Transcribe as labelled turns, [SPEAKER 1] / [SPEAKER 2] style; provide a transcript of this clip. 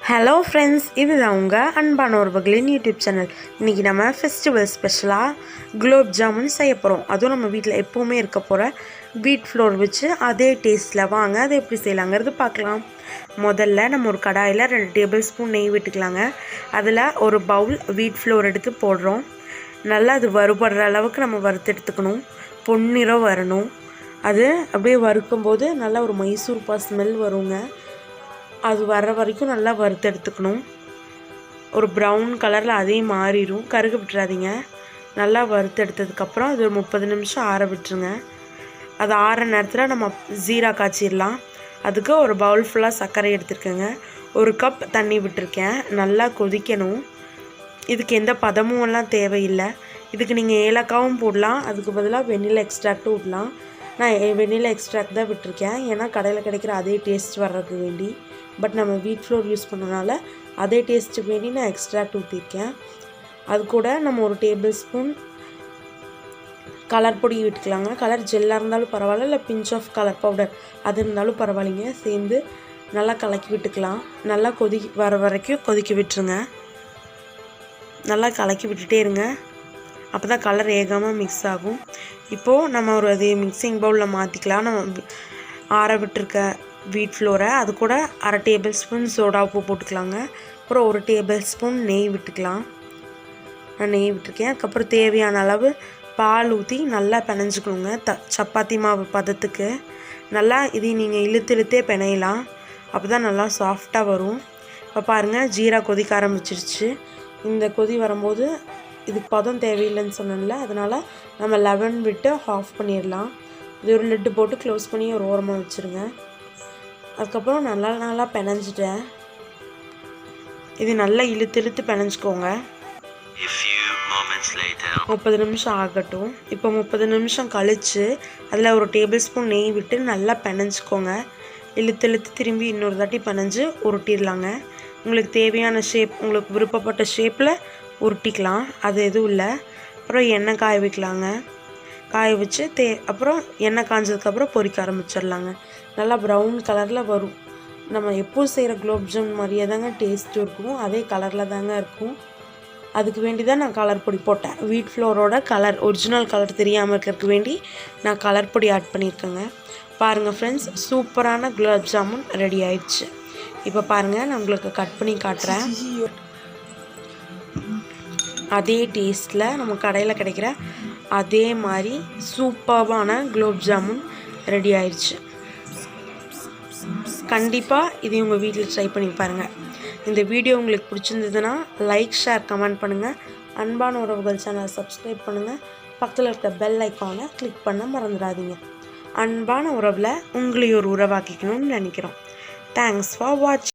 [SPEAKER 1] Hello friends, இதுதான் உங்கள் அன்பான உறவுகளின் யூடியூப் சேனல். இன்றைக்கி நம்ம ஃபெஸ்டிவல் ஸ்பெஷலாக குலோப் ஜாமுன் செய்ய போகிறோம். அதுவும் நம்ம வீட்டில் எப்போவுமே இருக்க போகிற வீட் ஃப்ளோர் வச்சு அதே டேஸ்ட்டில். வாங்க அதை எப்படி செய்யலாங்கிறது பார்க்கலாம். முதல்ல நம்ம ஒரு கடாயில் 2 டேபிள் ஸ்பூன் நெய் விட்டுக்கலாங்க. அதில் ஒரு பவுல் வீட் ஃப்ளோர் எடுத்து போடுறோம். நல்லா அது வறுபடுற அளவுக்கு நம்ம வறுத்து எடுத்துக்கணும். பொன்னிறம் வரணும். அது அப்படியே வறுக்கும்போது நல்லா ஒரு மைசூர் பா ஸ்மெல் வருங்க. அது வர்ற வரைக்கும் நல்லா வறுத்து எடுத்துக்கணும். ஒரு ப்ரௌன் கலரில் அதையும் மாறிடும், கருக விட்டுறாதீங்க. நல்லா வறுத்து எடுத்ததுக்கப்புறம் அது ஒரு 30 நிமிஷம் ஆற விட்டுருங்க. அது ஆற நேரத்தில் நம்ம ஜீரா காய்ச்சிடலாம். அதுக்கு ஒரு பவுல் ஃபுல்லாக சர்க்கரை எடுத்துருக்கேங்க. 1 கப் தண்ணி விட்டுருக்கேன். நல்லா கொதிக்கணும். இதுக்கு எந்த பதமும் எல்லாம் தேவையில்லை. இதுக்கு நீங்கள் ஏலக்காவும் போடலாம், அதுக்கு பதிலாக வெண்ணிலா எக்ஸ்ட்ராக்டும் விடலாம். நான் வெண்ணிலா எக்ஸ்ட்ராக்ட் தான் விட்டுருக்கேன், ஏன்னா கடையில் கிடைக்கிற அதே டேஸ்ட் வர்றதுக்கு வேண்டி. பட் நம்ம வீட் ஃப்ளோர் யூஸ் பண்ணனால அதே டேஸ்ட்டுக்கு வேண்டி நான் எக்ஸ்ட்ராக்ட் ஊற்றிருக்கேன். அது கூட நம்ம ஒரு டேபிள் ஸ்பூன் கலர் பொடி விட்டுக்கலாங்க. கலர் ஜெல்லாக இருந்தாலும் பரவாயில்ல, இல்லை பிஞ்ச் ஆஃப் கலர் பவுடர் அது இருந்தாலும் பரவாயில்லைங்க. சேர்ந்து நல்லா கலக்கி விட்டுக்கலாம். நல்லா வர வரைக்கும் கொதிக்க விட்டுருங்க. நல்லா கலக்கி விட்டுட்டே இருங்க, அப்போ தான் கலர் ஏகாமல் மிக்ஸ் ஆகும். இப்போது நம்ம ஒரு அதே மிக்சிங் பவுலில் மாற்றிக்கலாம். நம்ம ஆற விட்டுருக்க வீட் ஃப்ளோரை அது கூட 1/2 டேபிள் ஸ்பூன் சோடா உப்பு போட்டுக்கலாங்க. அப்புறம் 1 டேபிள் ஸ்பூன் நெய் விட்டுக்கலாம். நான் நெய் விட்டுருக்கேன். அதுக்கப்புறம் தேவையான அளவு பால் ஊற்றி நல்லா பிணைஞ்சிக்கணுங்க. சப்பாத்தி மாவு பதத்துக்கு நல்லா இதை நீங்கள் இழுத்தே பிணையலாம். அப்போ தான் நல்லா சாஃப்டாக வரும். இப்போ பாருங்கள், ஜீரா கொதிக்க ஆரம்பிச்சிருச்சு. இந்த கொதி வரும்போது இதுக்கு பதம் தேவையில்லைன்னு சொன்னேன்ல, அதனால் நம்ம 11 விட்டு ஆஃப் பண்ணிடலாம். இது ஒரு லிட்டு போட்டு க்ளோஸ் பண்ணி ஒரு ஓரமாக வச்சுருங்க. அதுக்கப்புறம் நல்லா பிணைஞ்சிட்டேன். இது நல்லா இழுத்து பிணைஞ்சிக்கோங்க. 30 நிமிஷம் ஆகட்டும். இப்போ 30 நிமிஷம் கழித்து அதில் ஒரு டேபிள் ஸ்பூன் நெய் விட்டு நல்லா பிணைஞ்சிக்கோங்க. இழுத்து திரும்பி இன்னொரு தாட்டி பிணைஞ்சு உருட்டிடலாங்க. உங்களுக்கு தேவையான ஷேப், உங்களுக்கு விருப்பப்பட்ட ஷேப்பில் உருட்டிக்கலாம், அது எதுவும் இல்லை. அப்புறம் எண்ணெய் காய வைக்கலாங்க. காய வச்சு அப்புறம் எண்ணெய் காய்ஞ்சதுக்கப்புறம் பொரிக்க ஆரம்பிச்சிடலாங்க. நல்லா ப்ரௌன் கலரில் வரும். நம்ம எப்போது செய்கிற குலோப் ஜாமுன் மாதிரியே தாங்க டேஸ்ட்டும் இருக்கும், அதே கலரில் தாங்க இருக்கும். அதுக்கு வேண்டி தான் நான் கலர் பொடி போட்டேன். வீட் ஃப்ளோரோட கலர், ஒரிஜினல் கலர் தெரியாமல் இருக்கிறதுக்கு வேண்டி நான் கலர் பொடி ஆட் பண்ணியிருக்கேங்க. பாருங்கள் ஃப்ரெண்ட்ஸ், சூப்பரான குலோப் ஜாமுன் ரெடி ஆயிடுச்சு. இப்போ பாருங்கள், நான் உங்களுக்கு கட் பண்ணி காட்டுறேன். அதே டேஸ்ட்டில் நம்ம கடையில் கிடைக்கிற அதே மாதிரி சூப்பரான குலோப் ஜாமுன் ரெடி ஆயிடுச்சு. கண்டிப்பாக இதை உங்கள் வீட்டில் ட்ரை பண்ணி பாருங்கள். இந்த வீடியோ உங்களுக்கு பிடிச்சிருந்ததுன்னா லைக், ஷேர், கமெண்ட் பண்ணுங்கள். அன்பான உறவுகள் சேனலை சப்ஸ்கிரைப் பண்ணுங்கள். பக்கத்தில் இருக்க பெல் ஐக்கானை கிளிக் பண்ண மறந்துடாதீங்க. அன்பான உறவில் உங்களை ஒரு உறவாக்கிக்கணும்னு நினைக்கிறோம். தேங்க்ஸ் ஃபார் வாட்சிங்.